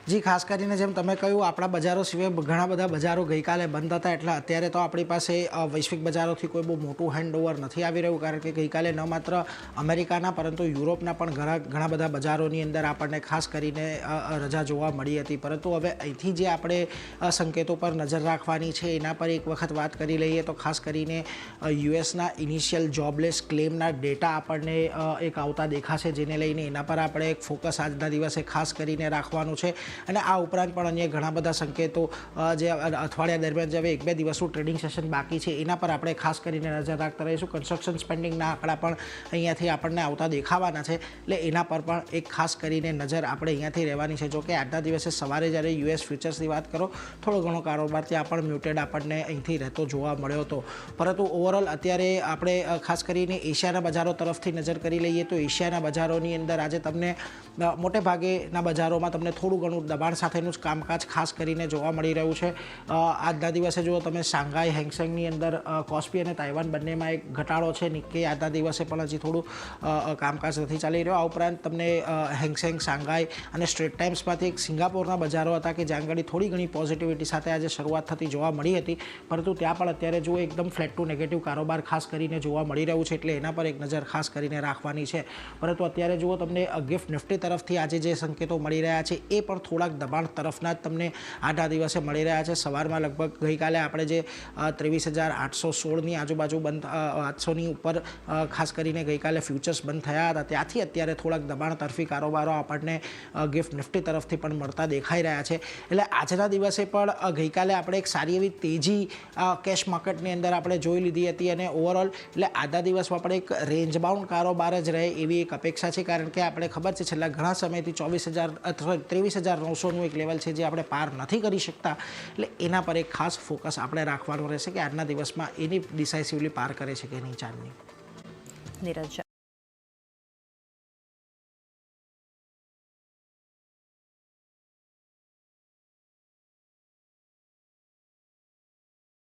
જી, ખાસ કરીને જેમ તમે કહ્યું, આપણા બજારો સિવાય ઘણા બધા બજારો ગઈકાલે બંધ હતા, એટલે અત્યારે તો આપણી પાસે વૈશ્વિક બજારોથી કોઈ બહુ મોટું હેન્ડઓવર નથી આવી રહ્યું, કારણ કે ગઈકાલે ન માત્ર અમેરિકાના પરંતુ યુરોપના પણ ઘણા બધા બજારોની અંદર આપણને ખાસ કરીને રજા જોવા મળી હતી. પરંતુ હવે અહીંથી જે આપણે સંકેતો પર નજર રાખવાની છે એના પર એક વખત વાત કરી લઈએ તો ખાસ કરીને યુએસના ઇનિશિયલ જોબલેસ ક્લેમના ડેટા આપણને એક આવતા દેખાશે, જેને લઈને એના પર આપણે એક ફોકસ આજના દિવસે ખાસ કરીને રાખવાનું છે. અને આ ઉપરાંત પણ અન્ય ઘણા બધા સંકેતો જે અઠવાડિયા દરમિયાન જે હવે 1-2 દિવસનું ટ્રેડિંગ સેશન બાકી છે એના પર આપણે ખાસ કરીને નજર રાખતા રહીશું. કન્સ્ટ્રક્શન સ્પેન્ડિંગના આંકડા પણ અહીંયાથી આપણને આવતા દેખાવાના છે, એટલે એના પર પણ એક ખાસ કરીને નજર આપણે અહીંયાથી રહેવાની છે. જોકે આજના દિવસે સવારે જ્યારે યુએસ ફ્યુચર્સની વાત કરો, થોડો ઘણો કારોબાર ત્યાં પણ મ્યુટેડ આપણને અહીંથી રહેતો જોવા મળ્યો હતો. પરંતુ ઓવરઓલ અત્યારે આપણે ખાસ કરીને એશિયાના બજારો તરફથી નજર કરી લઈએ તો એશિયાના બજારોની અંદર આજે તમને મોટે ભાગેના બજારોમાં તમને થોડું ઘણું દબાણ સાથેનું જ કામકાજ ખાસ કરીને જોવા મળી રહ્યું છે. આજના દિવસે જો તમે શાંઘાઈ હેંગસેંગની અંદર કોસ્પી અને તાઇવાન બંનેમાં એક ઘટાડો છે. નિક્કી આજના દિવસે પણ હજી થોડું કામકાજ નથી ચાલી રહ્યું. આ ઉપરાંત તમને હેંગસેંગ, શાંઘાઈ અને સ્ટ્રેટ ટાઈમ્સમાંથી એક સિંગાપોરના બજારો હતા કે જ્યાં આગળ થોડી ઘણી પોઝિટિવિટી સાથે આજે શરૂઆત થતી જોવા મળી હતી, પરંતુ ત્યાં પણ અત્યારે જો એકદમ ફ્લેટ ટુ નેગેટિવ કારોબાર ખાસ કરીને જોવા મળી રહ્યું છે, એટલે એના પર એક નજર ખાસ કરીને રાખવાની છે. પરંતુ અત્યારે જુઓ તમને ગિફ્ટ નિફ્ટી તરફથી આજે જે સંકેતો મળી રહ્યા છે એ પણ થોડાક દબાણ તરફના જ તમને આજના દિવસે મળી રહ્યા છે. સવારમાં લગભગ ગઈકાલે આપણે જે 23,816ની આજુબાજુ બંધ 800ની ઉપર ખાસ કરીને ગઈકાલે ફ્યુચર્સ બંધ થયા હતા, ત્યાંથી અત્યારે થોડાક દબાણ તરફી કારોબારો આપણને ગિફ્ટ નિફ્ટી તરફથી પણ મળતા દેખાઈ રહ્યા છે. એટલે આજના દિવસે પણ ગઈકાલે આપણે એક સારી એવી તેજી કેશ માર્કેટની અંદર આપણે જોઈ લીધી હતી અને ઓવરઓલ એટલે આજના દિવસમાં પણ એક રેન્જ બાઉન્ડ કારોબાર જ રહે એવી એક અપેક્ષા છે, કારણ કે આપણે ખબર છે છેલ્લા ઘણા સમયથી 24,000 અથવા 23,900નું એક લેવલ છે જે આપણે પાર નથી કરી શકતા, એટલે એના પર એક ખાસ ફોકસ આપણે રાખવાનું રહેશે કે આજના દિવસમાં એની ડિસાઇસિવલી પાર કરે છે કે નહીં ચાંદની. નીરજ,